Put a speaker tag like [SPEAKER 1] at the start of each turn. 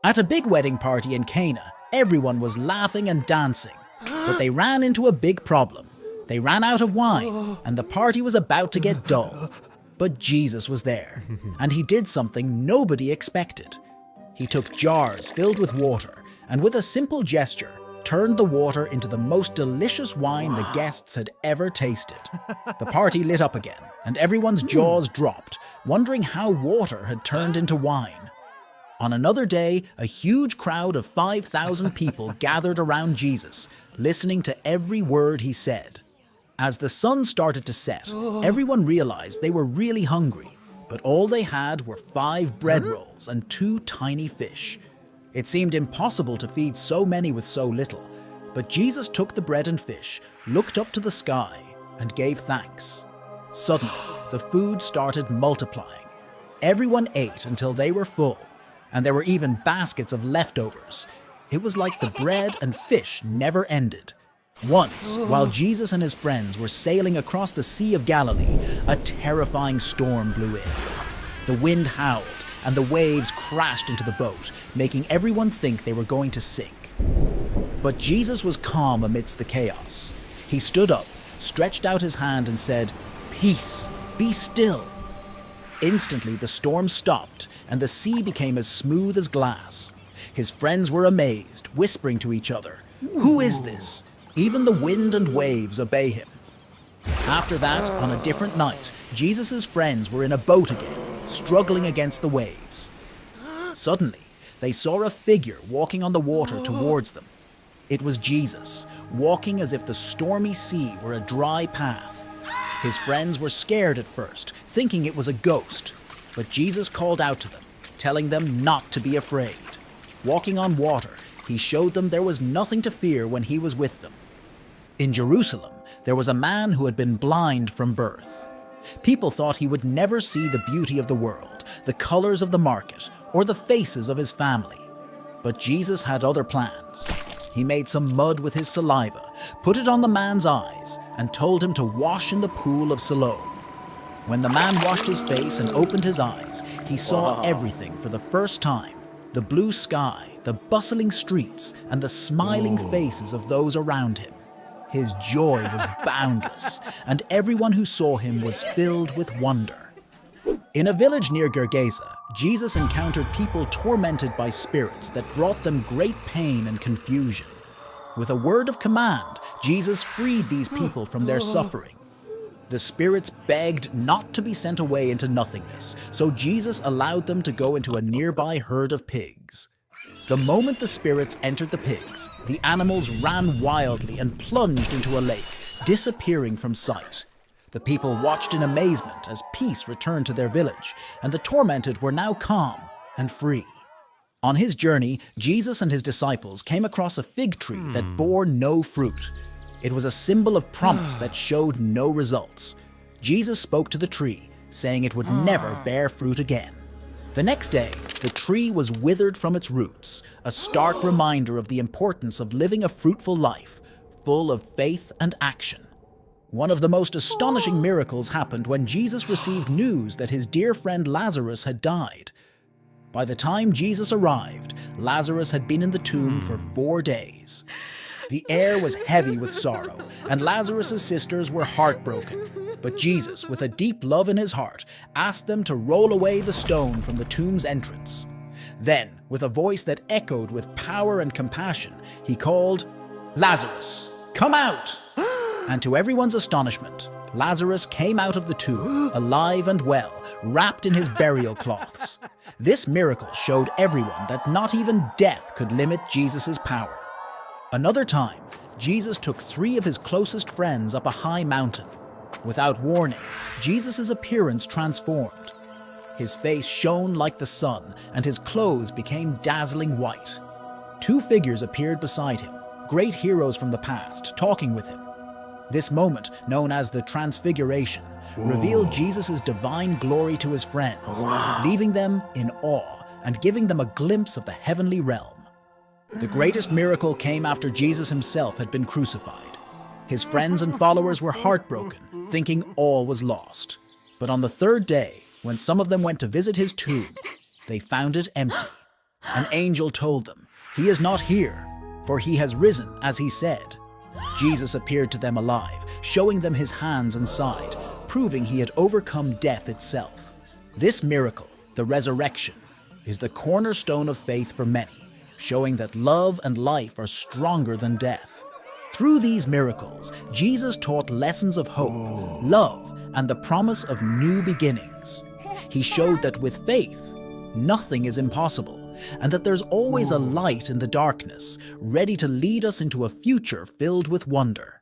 [SPEAKER 1] At a big wedding party in Cana, everyone was laughing and dancing, but they ran into a big problem. They ran out of wine, and the party was about to get dull. But Jesus was there, and he did something nobody expected. He took jars filled with water, and with a simple gesture, turned the water into the most delicious wine the guests had ever tasted. The party lit up again, and everyone's jaws dropped, wondering how water had turned into wine. On another day, a huge crowd of 5,000 people gathered around Jesus, listening to every word he said. As the sun started to set, everyone realized they were really hungry, but all they had were 5 bread rolls and 2 tiny fish. It seemed impossible to feed so many with so little, but Jesus took the bread and fish, looked up to the sky, and gave thanks. Suddenly, the food started multiplying. Everyone ate until they were full, and there were even baskets of leftovers. It was like the bread and fish never ended. Once, while Jesus and his friends were sailing across the Sea of Galilee, a terrifying storm blew in. The wind howled, and the waves crashed into the boat, making everyone think they were going to sink. But Jesus was calm amidst the chaos. He stood up, stretched out his hand, and said, "Peace, be still." Instantly, the storm stopped, and the sea became as smooth as glass. His friends were amazed, whispering to each other, "Who is this? Even the wind and waves obey him." After that, on a different night, Jesus' friends were in a boat again, struggling against the waves. Suddenly, they saw a figure walking on the water towards them. It was Jesus, walking as if the stormy sea were a dry path. His friends were scared at first, thinking it was a ghost, but Jesus called out to them, telling them not to be afraid. Walking on water, he showed them there was nothing to fear when he was with them. In Jerusalem, there was a man who had been blind from birth. People thought he would never see the beauty of the world, the colors of the market, or the faces of his family. But Jesus had other plans. He made some mud with his saliva, put it on the man's eyes, and told him to wash in the pool of Siloam. When the man washed his face and opened his eyes, he saw everything for the first time: the blue sky, the bustling streets, and the smiling faces of those around him. His joy was boundless, and everyone who saw him was filled with wonder. In a village near Gergesa, Jesus encountered people tormented by spirits that brought them great pain and confusion. With a word of command, Jesus freed these people from their suffering. The spirits begged not to be sent away into nothingness, so Jesus allowed them to go into a nearby herd of pigs. The moment the spirits entered the pigs, the animals ran wildly and plunged into a lake, disappearing from sight. The people watched in amazement as peace returned to their village, and the tormented were now calm and free. On his journey, Jesus and his disciples came across a fig tree that bore no fruit. It was a symbol of promise that showed no results. Jesus spoke to the tree, saying it would never bear fruit again. The next day, the tree was withered from its roots, a stark reminder of the importance of living a fruitful life, full of faith and action. One of the most astonishing miracles happened when Jesus received news that his dear friend Lazarus had died. By the time Jesus arrived, Lazarus had been in the tomb for 4 days. The air was heavy with sorrow, and Lazarus' sisters were heartbroken. But Jesus, with a deep love in his heart, asked them to roll away the stone from the tomb's entrance. Then, with a voice that echoed with power and compassion, he called, "Lazarus, come out!" And to everyone's astonishment, Lazarus came out of the tomb, alive and well, wrapped in his burial cloths. This miracle showed everyone that not even death could limit Jesus' power. Another time, Jesus took 3 of his closest friends up a high mountain. Without warning, Jesus' appearance transformed. His face shone like the sun, and his clothes became dazzling white. 2 figures appeared beside him, great heroes from the past, talking with him. This moment, known as the Transfiguration, revealed Jesus' divine glory to his friends, leaving them in awe and giving them a glimpse of the heavenly realm. The greatest miracle came after Jesus himself had been crucified. His friends and followers were heartbroken, thinking all was lost. But on the 3rd day, when some of them went to visit his tomb, they found it empty. An angel told them, "He is not here, for he has risen as he said." Jesus appeared to them alive, showing them his hands and side, proving he had overcome death itself. This miracle, the resurrection, is the cornerstone of faith for many, showing that love and life are stronger than death. Through these miracles, Jesus taught lessons of hope, love, and the promise of new beginnings. He showed that with faith, nothing is impossible, and that there's always a light in the darkness, ready to lead us into a future filled with wonder.